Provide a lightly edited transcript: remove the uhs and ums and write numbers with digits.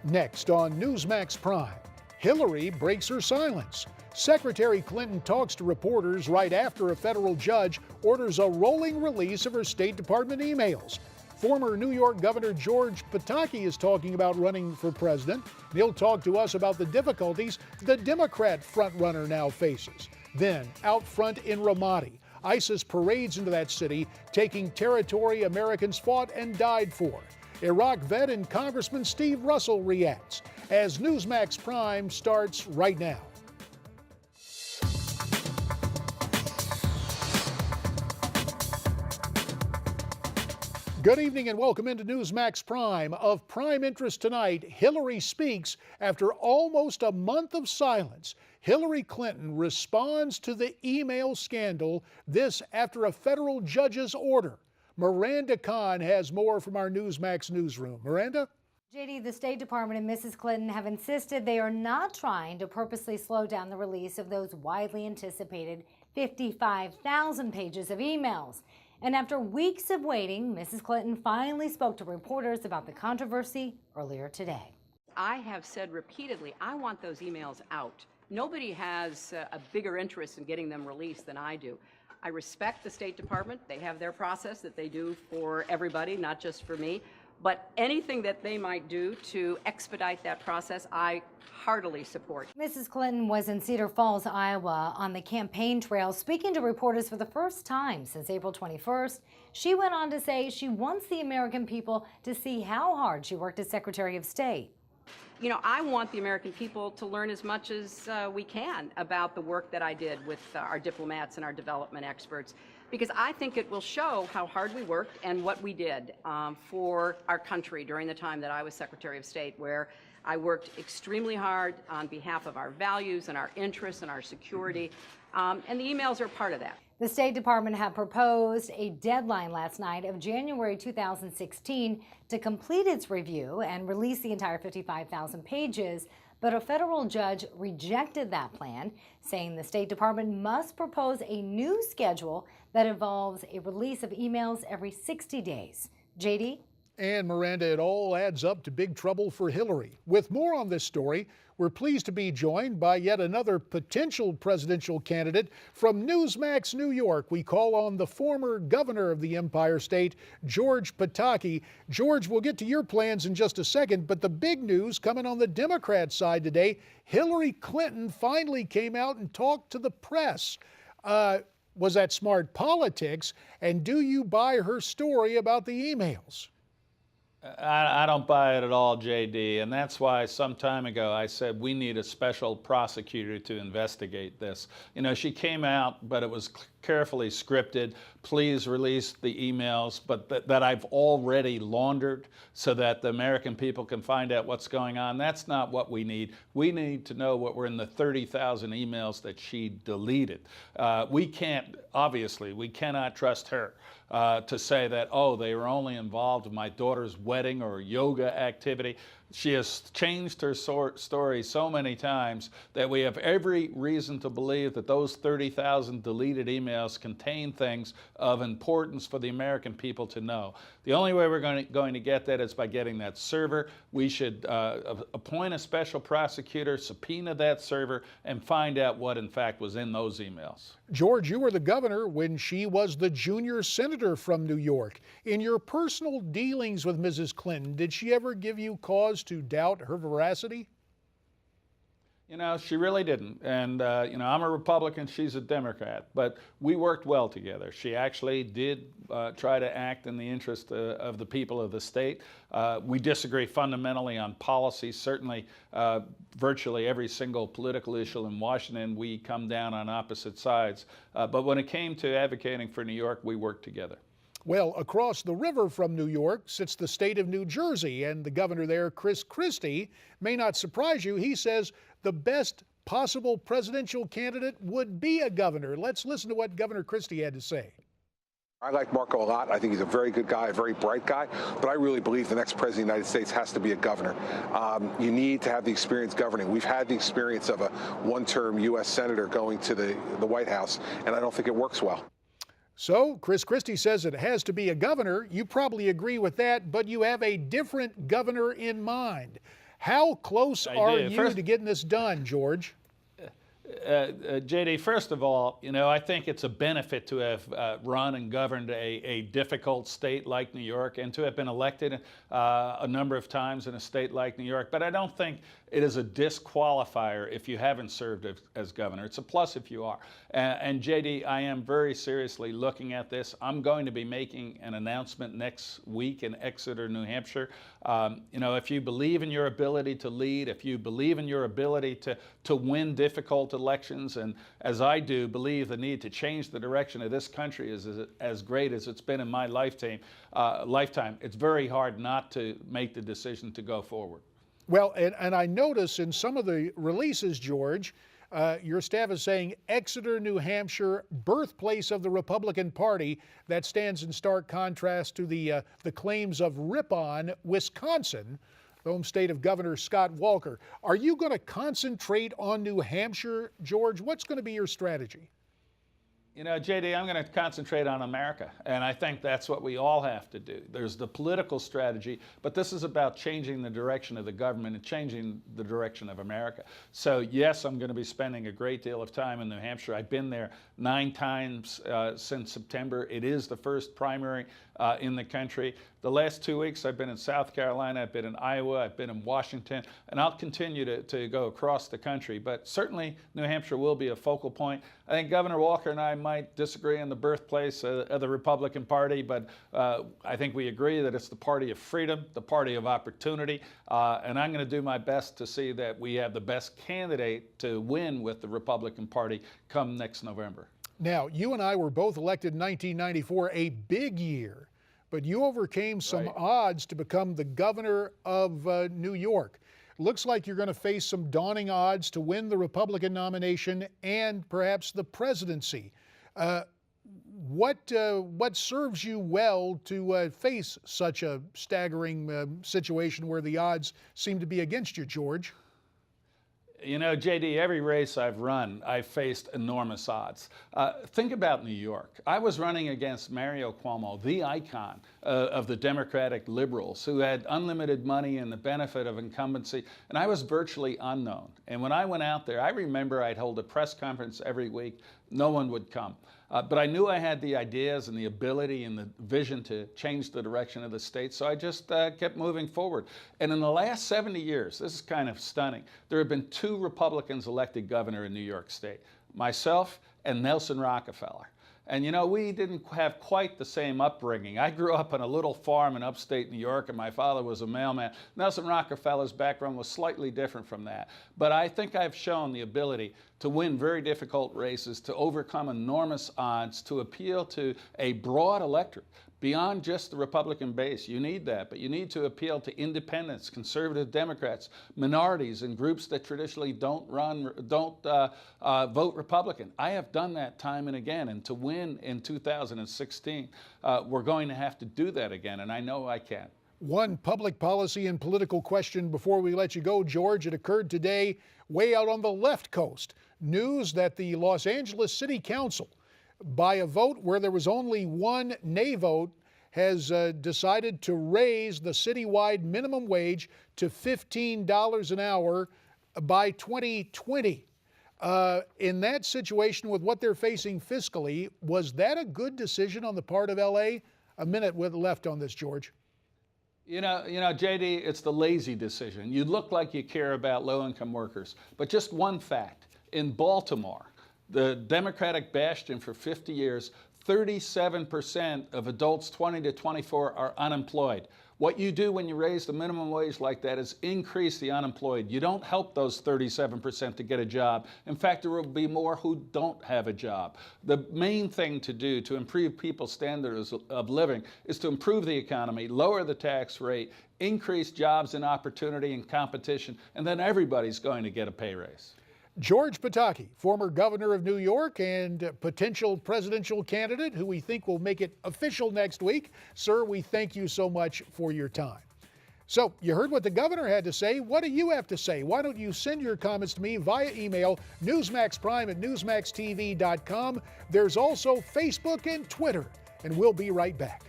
Next on Newsmax Prime, Hillary breaks her silence. Secretary Clinton talks to reporters right after a federal judge orders a rolling release of her State Department emails. Former New York Governor George Pataki is talking about running for president. He'll talk to us about the difficulties the Democrat frontrunner now faces. Then, out front in Ramadi, ISIS parades into that city, taking territory Americans fought and died for. Iraq vet and Congressman Steve Russell reacts as Newsmax Prime starts right now. Good evening and welcome into Newsmax Prime. Of prime interest tonight, Hillary speaks after almost a month of silence. Hillary Clinton responds to the email scandal, this after a federal judge's order. Miranda Kahn has more from our Newsmax newsroom. Miranda? JD, the State Department and Mrs. Clinton have insisted they are not trying to purposely slow down the release of those widely anticipated 55,000 pages of emails. And after weeks of waiting, Mrs. Clinton finally spoke to reporters about the controversy earlier today. I have said repeatedly, I want those emails out. Nobody has a bigger interest in getting them released than I do. I respect the State Department. They have their process that they do for everybody, not just for me. But anything that they might do to expedite that process, I heartily support. Mrs. Clinton was in Cedar Falls, Iowa on the campaign trail speaking to reporters for the first time since April 21st. She went on to say she wants the American people to see how hard she worked as Secretary of State. You know, I want the American people to learn as much as we can about the work that I did with our diplomats and our development experts, because I think it will show how hard we worked and what we did for our country during the time that I was Secretary of State, where I worked extremely hard on behalf of our values and our interests and our security, and the emails are part of that. The State Department had proposed a deadline last night of January 2016 to complete its review and release the entire 55,000 pages, but a federal judge rejected that plan, saying the State Department must propose a new schedule that involves a release of emails every 60 days. JD? And Miranda, it all adds up to big trouble for Hillary. With more on this story, we're pleased to be joined by yet another potential presidential candidate from Newsmax, New York. We call on the former governor of the Empire State, George Pataki. George, we'll get to your plans in just a second, but the big news coming on the Democrat side today, Hillary Clinton finally came out and talked to the press. Was that smart politics? And do you buy her story about the emails? I don't buy it at all, JD, and that's why some time ago I said we need a special prosecutor to investigate this. You know, she came out, but it was carefully scripted. Please release the emails, but that I've already laundered so that the American people can find out what's going on. That's not what we need. We need to know what were in the 30,000 emails that she deleted. We cannot trust her to say that, oh, they were only involved in my daughter's wedding or yoga activity. She has changed her story so many times that we have every reason to believe that those 30,000 deleted emails contain things of importance for the American people to know. The only way we're going to get that is by getting that server. We should appoint a special prosecutor, subpoena that server, and find out what in fact was in those emails. George, you were the governor when she was the junior senator from New York. In your personal dealings with Mrs. Clinton, did she ever give you cause to doubt her veracity? You know, she really didn't. And, you know, I'm a Republican, she's a Democrat, but we worked well together. She actually did try to act in the interest of the people of the state. We disagree fundamentally on policy. Certainly, virtually every single political issue in Washington, we come down on opposite sides. But when it came to advocating for New York, we worked together. Well, across the river from New York sits the state of New Jersey, and the governor there, Chris Christie, may not surprise you. He says the best possible presidential candidate would be a governor. Let's listen to what Governor Christie had to say. I like Marco a lot. I think he's a very good guy, a very bright guy, but I really believe the next president of the United States has to be a governor. You need to have the experience governing. We've had the experience of a one-term U.S. senator going to the White House, and I don't think it works well. So, Chris Christie says it has to be a governor. You probably agree with that, but you have a different governor in mind. How close I are do. you to getting this done, George? JD, first of all, I think it's a benefit to have run and governed a difficult state like New York and to have been elected a number of times in a state like New York. But I don't think it is a disqualifier if you haven't served as governor. It's a plus if you are. And JD, I am very seriously looking at this. I'm going to be making an announcement next week in Exeter, New Hampshire. If you believe in your ability to lead, if you believe in your ability to win difficult elections, and as I do, believe the need to change the direction of this country is as great as it's been in my lifetime, it's very hard not to make the decision to go forward. Well, and I notice in some of the releases, George, your staff is saying Exeter, New Hampshire, birthplace of the Republican Party. That stands in stark contrast to the claims of Ripon, Wisconsin, the home state of Governor Scott Walker. Are you going to concentrate on New Hampshire, George? What's going to be your strategy? JD, I'm going to concentrate on America, and I think that's what we all have to do. There's the political strategy, but this is about changing the direction of the government and changing the direction of America. So, yes, I'm going to be spending a great deal of time in New Hampshire. I've been there 9 times since September. It is the first primary in the country. The last 2 weeks, I've been in South Carolina, I've been in Iowa, I've been in Washington, and I'll continue to go across the country. But certainly, New Hampshire will be a focal point. I think Governor Walker and I might disagree on the birthplace of the Republican Party, but I think we agree that it's the party of freedom, the party of opportunity, and I'm going to do my best to see that we have the best candidate to win with the Republican Party come next November. Now, you and I were both elected in 1994, a big year, but you overcame some odds to become the governor of New York. Looks like you're going to face some daunting odds to win the Republican nomination and perhaps the presidency. What serves you well to face such a staggering situation where the odds seem to be against you, George? JD, every race I've run, I've faced enormous odds. Think about New York. I was running against Mario Cuomo, the icon of the Democratic liberals, who had unlimited money and the benefit of incumbency, and I was virtually unknown. And when I went out there, I remember I'd hold a press conference every week. No one would come. But I knew I had the ideas and the ability and the vision to change the direction of the state, so I just kept moving forward. And in the last 70 years, this is kind of stunning, there have been 2 Republicans elected governor in New York State, myself and Nelson Rockefeller. And we didn't have quite the same upbringing. I grew up on a little farm in upstate New York, and my father was a mailman. Nelson Rockefeller's background was slightly different from that. But I think I've shown the ability to win very difficult races, to overcome enormous odds, to appeal to a broad electorate beyond just the Republican base. You need that, but you need to appeal to independents, conservative Democrats, minorities, and groups that traditionally don't vote Republican. I have done that time and again, and to win in 2016, we're going to have to do that again, and I know I can. One public policy and political question before we let you go, George. It occurred today way out on the left coast. News that the Los Angeles City Council, by a vote where there was only one nay vote, has decided to raise the citywide minimum wage to $15 an hour by 2020. In that situation, with what they're facing fiscally, was that a good decision on the part of LA? A minute left on this, George. JD, it's the lazy decision. You look like you care about low-income workers, but just one fact. In Baltimore, the Democratic bastion for 50 years, 37% of adults 20 to 24 are unemployed. What you do when you raise the minimum wage like that is increase the unemployed. You don't help those 37% to get a job. In fact, there will be more who don't have a job. The main thing to do to improve people's standards of living is to improve the economy, lower the tax rate, increase jobs and opportunity and competition, and then everybody's going to get a pay raise. George Pataki, former governor of New York and potential presidential candidate who we think will make it official next week. Sir, we thank you so much for your time. So you heard what the governor had to say. What do you have to say? Why don't you send your comments to me via email, newsmaxprime@newsmaxtv.com. There's also Facebook and Twitter, and we'll be right back.